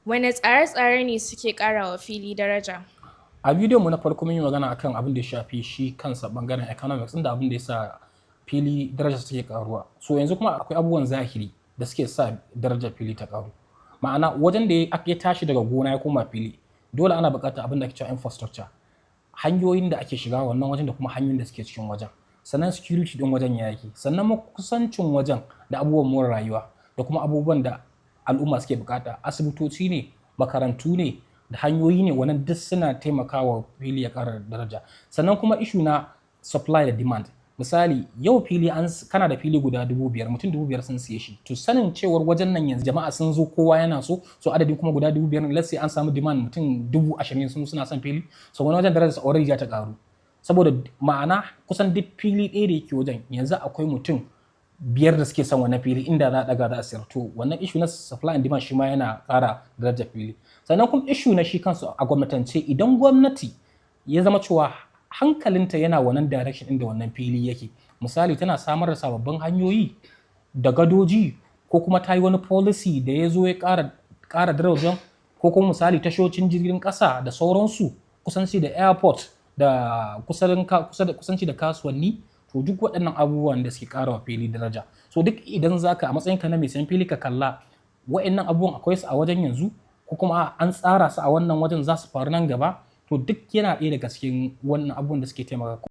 Wane tsare-tsare ne suke ƙarawa fili daraja? A bidiyon mu na farko mun yi magana akan abin da ya shafi shi kansa bangaren economics inda abin da ya sa fili darajar take karuwa. So yanzu kuma akwai abubuwan zahiri da suke sa darajar fili ta karu. Ma'ana wajen da ya tashi daga gona ya koma fili, dole ana buƙatar abin da ake cewa infrastructure. Hanyoyin da ake shiga wannan wajen da kuma hanyoyin da suke cikin wajen. Sannan security din wajen ya yake. Sannan kusancin wajen da abubuwan more rayuwa da kuma abubuwan da al'umma suke buƙata. Asibitoci ne, makarantu ne, da hanyoyi ne wannan duk suna taimakawa fili ya ƙara daraja. Sannan kuma issue na supply da demand. Misali yau fili kana da fili guda 5,000 mutum 5,000 sun siye shi. To sanin cewar wajen nan yanzu jama'a sun zo kowa yana so adadin kuma guda 5,000 let's say an samu demand mutum 20,000 sun suna son fili. So wani wajen darajarsa already ta ƙaru. Saboda ma'ana kusan duk fili ɗaya da yake wajen yanzu akwai mutum 5 da suke son wannan fili inda za a ɗaga za a sayar. To wannan issue na supply and demand shi ma yana ƙara darajar fili. Sannan kuma issue na shi kansu a gwamnatance idan gwamnati ya zama cewa hankalinta yana wannan direction inda wannan fili yake, misali tana samar da sababbin hanyoyi da gadoji ko kuma ta yi wani policy da ya zo ya ƙara darajar ko kuma misali tashocin jirgin ƙasa da sauransu, kusanci da airport da kusanci da kasuwanni, to duk waɗannan abubuwan da suke ƙara wa fili daraja. So duk idan zaka a matsayinka na mai sayan fili ka kalla waɗannan abubuwan akwai su a wajen yanzu ko kuma an tsara su a wannan wajen za su faru nan gaba, to duk yana ɗaya daga cikin wannan abubuwan da suke taimaka.